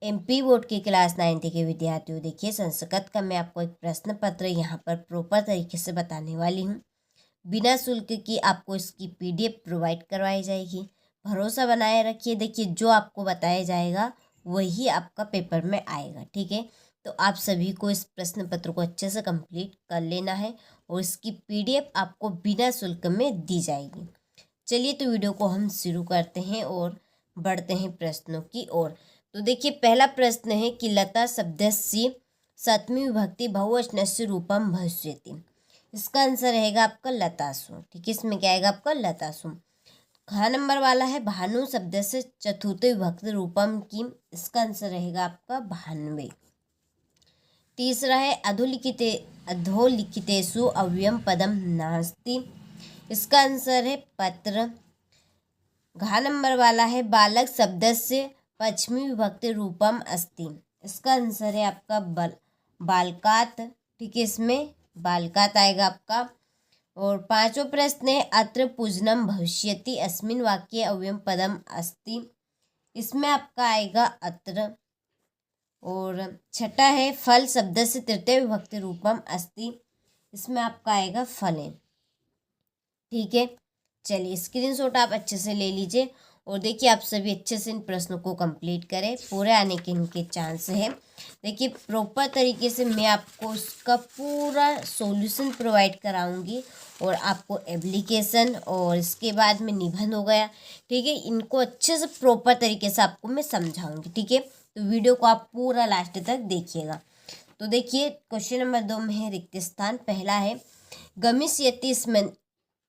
MP board के class 9 के विद्यार्थियों, देखिए संस्कृत का मैं आपको एक प्रश्न पत्र यहाँ पर प्रॉपर तरीके से बताने वाली हूँ। बिना शुल्क की आपको इसकी पीडीएफ प्रोवाइड करवाई जाएगी। भरोसा बनाए रखिए, देखिए जो आपको बताया जाएगा वही आपका पेपर में आएगा, ठीक है। तो आप सभी को इस प्रश्न पत्र को अच्छे से कंप्लीट कर लेना है और इसकी पीडीएफ आपको बिना शुल्क में दी जाएगी। चलिए तो वीडियो को हम शुरू करते हैं और बढ़ते हैं प्रश्नों की ओर। तो देखिए पहला प्रश्न है कि लता शब्दस्य सप्तमी विभक्ति बहुवचनस्य रूपम भविष्यति। इसका आंसर रहेगा आपका लतासु, ठीक है। इसमें क्या आएगा आपका लतासु। ख नंबर वाला है भानु शब्द से चतुर्थ विभक्ति रूपम की। इसका आंसर रहेगा आपका भानवे। तीसरा है अधोलिखितेषु अव्ययम पदम नास्ति। इसका आंसर है पत्र। घ नंबर वाला है बालक शब्द से पश्चिमी विभक्ति रूपम अस्ति। इसका आंसर है आपका बालकात, ठीक है। इसमें बालकात आएगा आपका। और पांचों प्रश्न है अत्र पूजनम भविष्यति अस्मिन् वाक्ये अव्ययम पदम अस्ति। इसमें आपका आएगा अत्र। और छठा है फल शब्द से तृतीय विभक्ति रूपम अस्ति। इसमें आपका आएगा फले, ठीक है। चलिए स्क्रीनशॉट आप अच्छे से ले लीजिए और देखिए आप सभी अच्छे से इन प्रश्नों को कंप्लीट करें, पूरे आने के इनके चांस है। देखिए प्रॉपर तरीके से मैं आपको उसका पूरा सॉल्यूशन प्रोवाइड कराऊंगी और आपको एप्लीकेशन और इसके बाद में निबंध हो गया, ठीक है, इनको अच्छे से प्रॉपर तरीके से आपको मैं समझाऊंगी, ठीक है। तो वीडियो को आप पूरा लास्ट तक देखिएगा। तो देखिए क्वेश्चन नंबर 2 में है रिक्त स्थान। पहला है गमिष्यति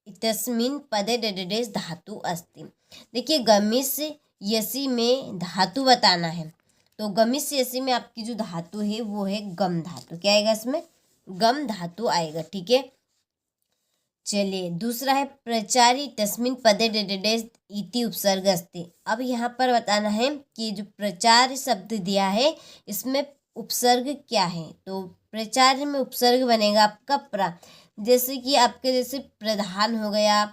इतस्मिन् पदे डडेडेस धातु अस्ति। देखिए गमिष यसी में धातु बताना है। तो गमिष यसी में आपकी जो धातु है वो है गम धातु। क्या आएगा इसमें? गम धातु आएगा, ठीक है। चलिए दूसरा है प्रचारी तस्मिन् पदे डडेडेस इति उपसर्ग अस्ति। अब यहाँ पर बताना है कि जो प्रचार शब्द दिया है इसमें उपसर्ग क्या है। तो प्रचार में उपसर्ग बनेगा आपका प्रा। जैसे कि आपके जैसे प्रधान हो गया,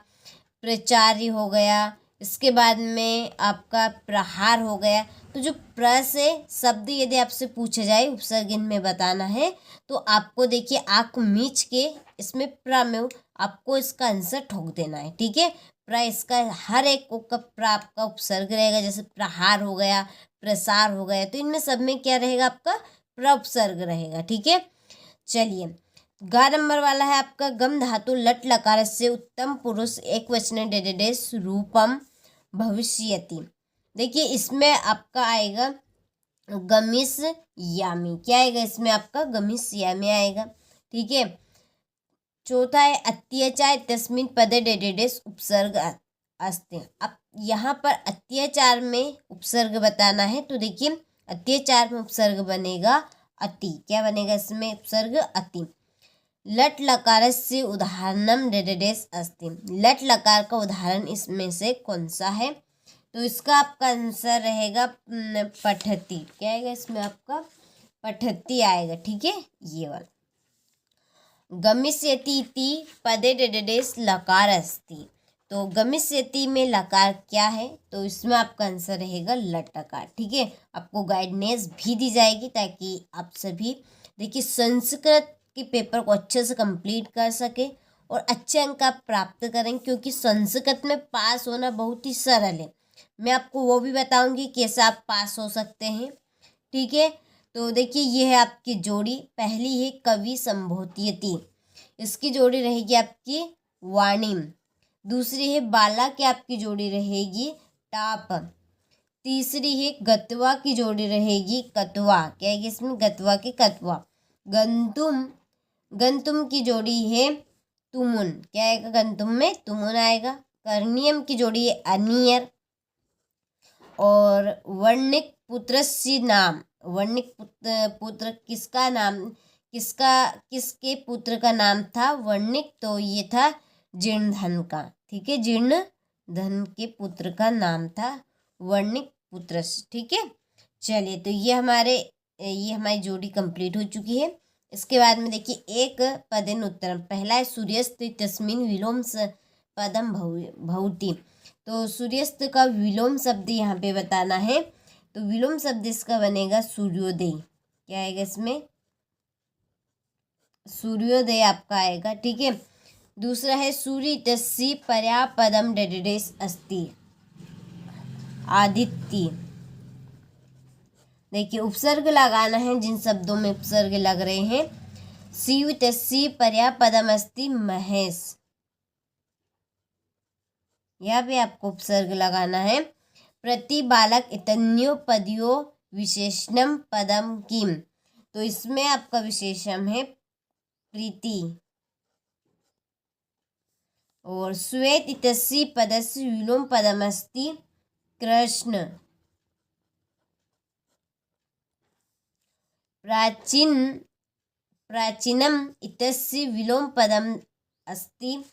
प्रचार्य हो गया, इसके बाद में आपका प्रहार हो गया। तो जो प्र से शब्द यदि आपसे पूछा जाए उपसर्ग इनमें बताना है तो आपको देखिए आँख मीच के इसमें प्र में आपको इसका आंसर ठोक देना है, ठीक है। प्र इसका हर एक का प्र आपका उपसर्ग रहेगा। जैसे प्रहार हो गया, प्रसार हो गया, तो इनमें सब में क्या रहेगा आपका प्र उपसर्ग रहेगा, ठीक है। चलिए ग नंबर वाला है आपका गम धातु लट लकार से उत्तम पुरुष एक वचन डेडेडेस रूपम भविष्यति। देखिए इसमें आपका आएगा गमिष यामी। क्या आएगा इसमें आपका? गमिष यामी आएगा, ठीक है। चौथा है अत्याचार तस्मिन् पदे डेडेडेस उपसर्ग अस्ति। अब यहाँ पर अत्याचार में उपसर्ग बताना है। तो देखिए अत्याचार में उपसर्ग बनेगा अति। क्या बनेगा इसमें उपसर्ग? अति। लट लकार से उदाहरणम डेडेडेस अस्ति। लट लकार का उदाहरण इसमें से कौन सा है? तो इसका आपका आंसर रहेगा पठति। क्या आएगा इसमें आपका? पठति आएगा, ठीक है, ये वाला। गमिष्यति इति पदे डेडेडेस लकार अस्ति। तो गमिष्यति में लकार क्या है? तो इसमें आपका आंसर रहेगा लट लकार, ठीक है। आपको गाइडेंस भी दी जाएगी ताकि आप सभी देखिए संस्कृत के पेपर को अच्छे से कंप्लीट कर सके और अच्छे अंक आप प्राप्त करें, क्योंकि संस्कृत में पास होना बहुत ही सरल है। मैं आपको वो भी बताऊंगी कैसे आप पास हो सकते हैं, ठीक है। तो देखिए ये है आपकी जोड़ी। पहली है कवि संबोध्यति, इसकी जोड़ी रहेगी आपकी वाणी। दूसरी है बाला की आपकी जोड़ी रहेगी टाप। तीसरी है गत्वा की जोड़ी रहेगी कत्वा। क्या है इसमें? गत्वा की कत्वा। गंतुम की जोड़ी है तुमुन। क्या आएगा? गंतुम में तुमुन आएगा। कर्णियम की जोड़ी है अनियर। और वर्णिक पुत्रस्य नाम। वर्णिक पुत्र किसका नाम, किसके पुत्र का नाम था वर्णिक? तो ये था जीर्णधन का, ठीक है। जीर्णधन के पुत्र का नाम था वर्णिक पुत्र, ठीक है। चलिए तो ये हमारी जोड़ी कंप्लीट हो चुकी है। इसके बाद में देखिए एक पदेन उत्तरम। पहला है सूर्यस्त तस्मिन् विलोम पदम भवति। तो सूर्यास्त का विलोम शब्द यहाँ पे बताना है। तो विलोम शब्द इसका बनेगा सूर्योदय। क्या आएगा इसमें? सूर्योदय आपका आएगा। ठीक है। दूसरा है सूर्यतस्य पर्यापदम डेडेडेस अस्ति, आदित्य। देखिए उपसर्ग लगाना है, जिन शब्दों में उपसर्ग लग रहे हैं। सूर्यतस्य पर्यापदम अस्ति महेश, यहाँ पे आपको उपसर्ग लगाना है। प्रति बालक इतन्यो पदयो विशेषणम पदम किम, तो इसमें आपका विशेषण है प्रीति। और श्वेत इतस्य पदस्य विलोम पदमस्ति कृष्ण। प्राचीनम इतस्य विलोम पदम अस्ति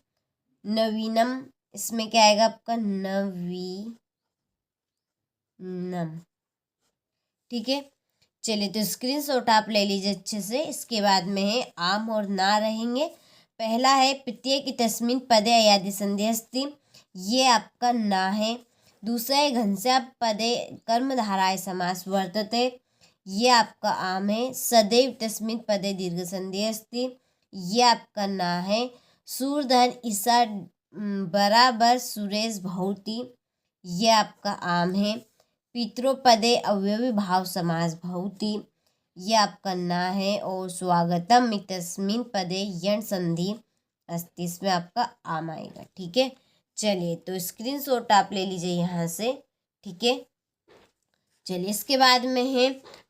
नवीनम, इसमें क्या आएगा आपका? नवीनम। ठीक है। चलिए तो स्क्रीनशॉट आप ले लीजिए अच्छे से। इसके बाद में है आम और ना रहेंगे। पहला है प्रत्येक तस्मिन् पदे अयादि संधि अस्ति, ये आपका ना है। दूसरा है घनश्याम पदे कर्मधाराय समास वर्तते, ये आपका आम है। सदैव तस्मिन् पदे दीर्घ संधि अस्ति, ये आपका ना है। सूर्धन ईसा बराबर सुरेश भवति, ये आपका आम है। पितृपदे अवयवी भाव समास भवति, ये आपका ना है। और स्वागतम इतस्मिन् पदे यण संधि अस्ति, इसमें आपका आम आएगा। ठीक है। चलिए तो स्क्रीनशॉट आप ले लीजिए यहाँ से। ठीक है। चलिए इसके बाद में है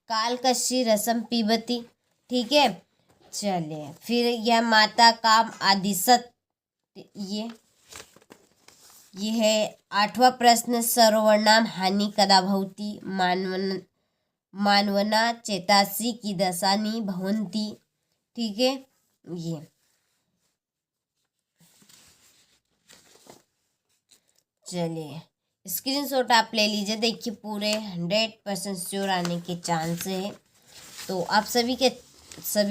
कालकशी रसम पीबती। ठीक है। चलिए फिर यह माता काम आदिशत, ये है 8वां प्रश्न। सर्वनाम हानि कदा भवति, मानवना चेतासी की दशानी भवन्ति। ठीक है। ये चलिए स्क्रीनशॉट आप ले लीजिए। देखिए पूरे 100% श्योर आने के चांस है, तो आप सभी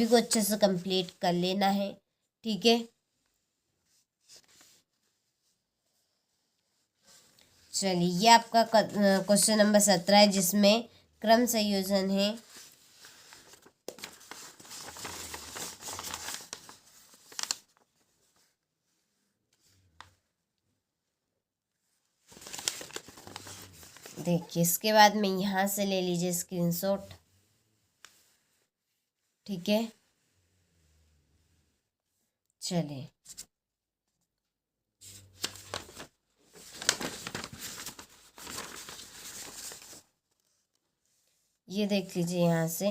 को अच्छे से कंप्लीट कर लेना है। ठीक है। चलिए ये आपका क्वेश्चन नंबर 17 है, जिसमें क्रम संयोजन है। देखिए इसके बाद में यहाँ से ले लीजिए स्क्रीनशॉट। ठीक है। चलिए ये देख लीजिए यहाँ से,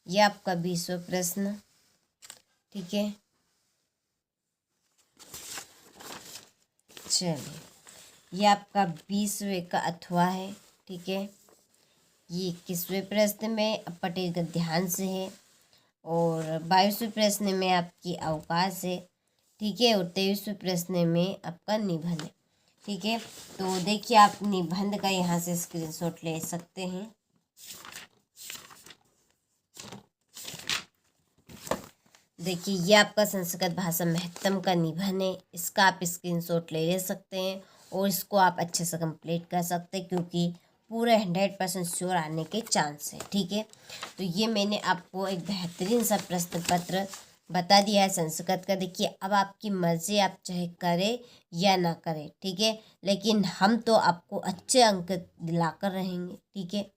ये आपका 20वां प्रश्न। ठीक है। चलिए ये आपका 20वें का अथवा है। ठीक है। ये 21वें प्रश्न में पटेगा ध्यान से है, और 22वें प्रश्न में आपकी अवकाश है। ठीक है। और 23वें प्रश्न में आपका निबंध है। ठीक है। तो देखिए आप निबंध का यहाँ से स्क्रीनशॉट ले सकते हैं। देखिए ये आपका संस्कृत भाषा महत्तम का निबंध है, इसका आप स्क्रीनशॉट ले सकते हैं और इसको आप अच्छे से कंप्लीट कर सकते हैं, क्योंकि पूरे 100% श्योर आने के चांस है। ठीक है। तो ये मैंने आपको एक बेहतरीन सा प्रश्न पत्र बता दिया है संस्कृत का। देखिए अब आपकी मर्जी, आप चाहे करें या ना करें। ठीक है। लेकिन हम तो आपको अच्छे अंक दिलाकर रहेंगे। ठीक है।